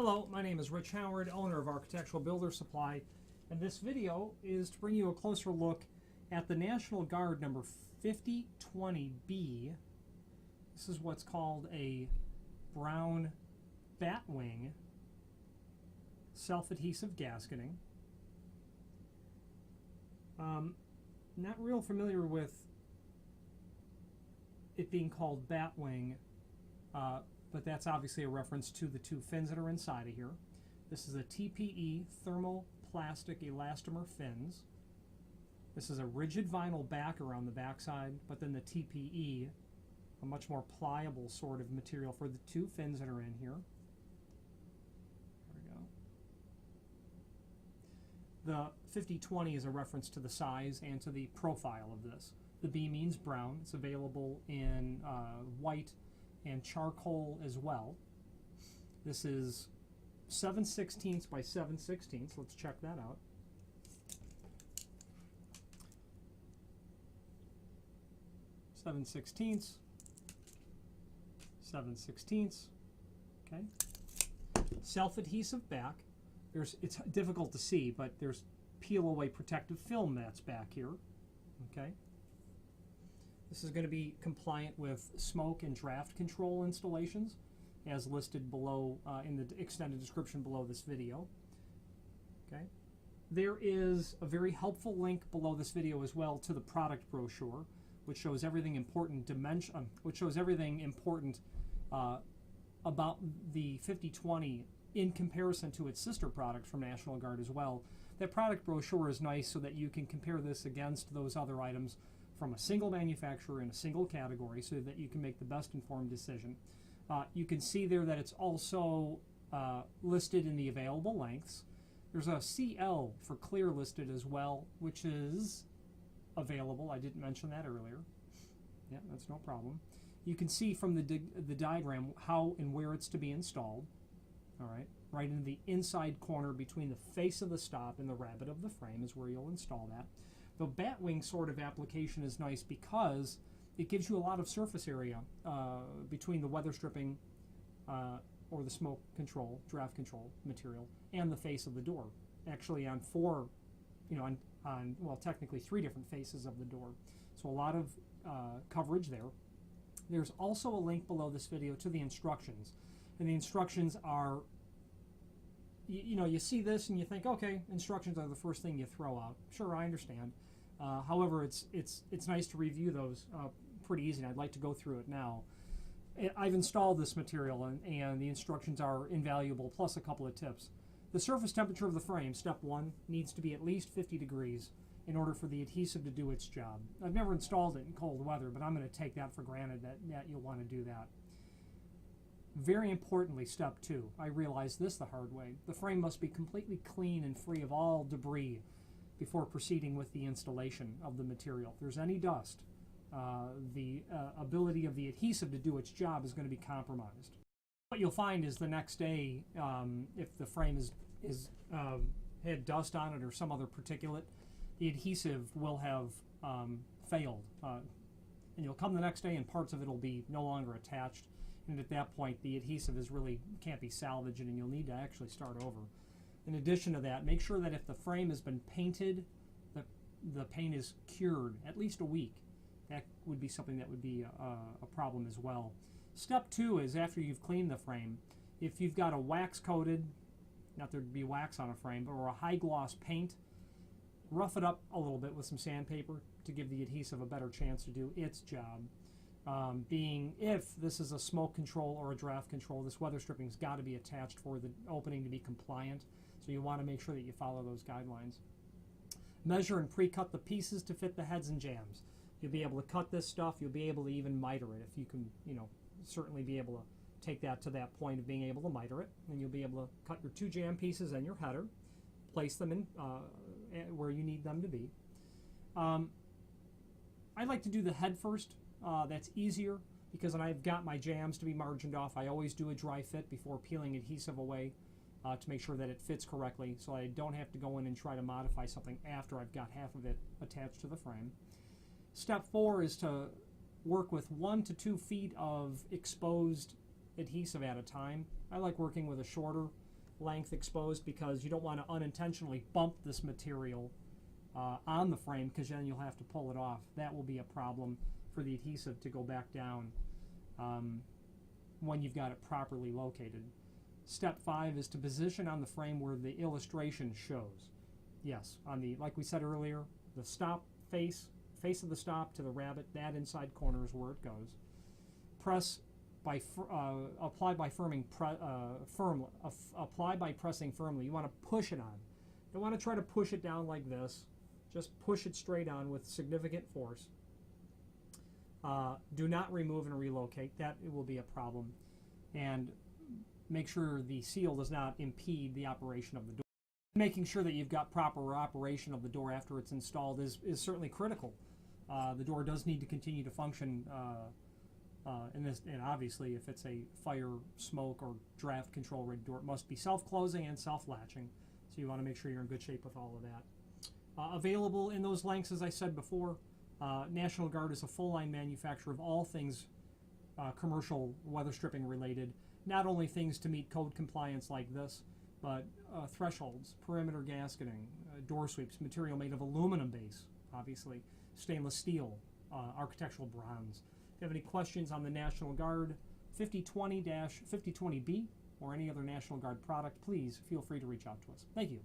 Hello, my name is Rich Howard, owner of Architectural Builder Supply, and this video is to bring you a closer look at the National Guard number 5020B. This is what's called a brown Batwing self-adhesive gasketing. Not real familiar with it being called Batwing, but that's obviously a reference to the two fins that are inside of here. This is a TPE thermoplastic elastomer fins. This is a rigid vinyl back around the backside, but then the TPE, a much more pliable sort of material for the two fins that are in here. There we go. The 5020 is a reference to the size and to the profile of this. The B means brown. It's available in white and charcoal as well. This is 7/16 by 7/16. Let's check that out. Seven sixteenths. Okay. Self-adhesive back. It's difficult to see, but there's peel-away protective film that's back here. Okay. This is going to be compliant with smoke and draft control installations, as listed below in the extended description below this video. Okay. There is a very helpful link below this video as well to the product brochure, which shows everything important about the 5020 in comparison to its sister product from National Guard as well. That product brochure is nice so that you can compare this against those other items from a single manufacturer in a single category so that you can make the best informed decision. You can see there that it's also listed in the available lengths. There's a CL for clear listed as well, which is available. I didn't mention that earlier. Yeah, that's no problem. You can see from the diagram how and where it's to be installed. All right in the inside corner between the face of the stop and the rabbet of the frame is where you'll install that. The Batwing sort of application is nice because it gives you a lot of surface area between the weather stripping or the smoke control, draft control material, and the face of the door. Actually on well, technically 3 different faces of the door. So a lot of coverage there. There's also a link below this video to the instructions. And the instructions are, you see this and you think, okay, instructions are the first thing you throw out. Sure, I understand. However, it's nice to review those pretty easy. I'd like to go through it now. I've installed this material and the instructions are invaluable, plus a couple of tips. The surface temperature of the frame, step 1, needs to be at least 50 degrees in order for the adhesive to do its job. I've never installed it in cold weather, but I'm going to take that for granted that you'll want to do that. Very importantly, step 2, I realized this the hard way. The frame must be completely clean and free of all debris before proceeding with the installation of the material. If there's any dust, the ability of the adhesive to do its job is going to be compromised. What you'll find is the next day, if the frame had dust on it or some other particulate, the adhesive will have failed. And you'll come the next day and parts of it will be no longer attached. And at that point, the adhesive can't be salvaged and you'll need to actually start over. In addition to that, make sure that if the frame has been painted, the paint is cured at least a week. That would be something that would be a problem as well. Step 2 is after you've cleaned the frame, if you've got a wax coated, not there'd be wax on a frame, but or a high gloss paint, rough it up a little bit with some sandpaper to give the adhesive a better chance to do its job. Being if this is a smoke control or a draft control, this weather stripping's got to be attached for the opening to be compliant. So you want to make sure that you follow those guidelines. Measure and pre-cut the pieces to fit the heads and jambs. You'll be able to cut this stuff. You'll be able to even miter it if you can, certainly be able to take that to that point of being able to miter it. And you'll be able to cut your 2 jam pieces and your header, place them in where you need them to be. I like to do the head first. That's easier because when I've got my jams to be margined off, I always do a dry fit before peeling adhesive away to make sure that it fits correctly so I don't have to go in and try to modify something after I've got half of it attached to the frame. Step 4 is to work with 1 to 2 feet of exposed adhesive at a time. I like working with a shorter length exposed because you don't want to unintentionally bump this material on the frame, because then you'll have to pull it off. That will be a problem for the adhesive to go back down when you've got it properly located. Step 5 is to position on the frame where the illustration shows. Yes, on the, like we said earlier, the stop face of the stop to the rabbit, that inside corner is where it goes. Press by apply by apply by pressing firmly. You want to push it on. You don't want to try to push it down like this. Just push it straight on with significant force. Do not remove and relocate. That it will be a problem. And make sure the seal does not impede the operation of the door. Making sure that you've got proper operation of the door after it's installed is certainly critical. The door does need to continue to function, and obviously if it's a fire, smoke, or draft control rated door, it must be self-closing and self-latching. So you want to make sure you're in good shape with all of that. Available in those lengths, as I said before. National Guard is a full-line manufacturer of all things commercial weather stripping related. Not only things to meet code compliance like this, but thresholds, perimeter gasketing, door sweeps, material made of aluminum base, obviously, stainless steel, architectural bronze. If you have any questions on the National Guard 5020-5020B or any other National Guard product, please feel free to reach out to us. Thank you.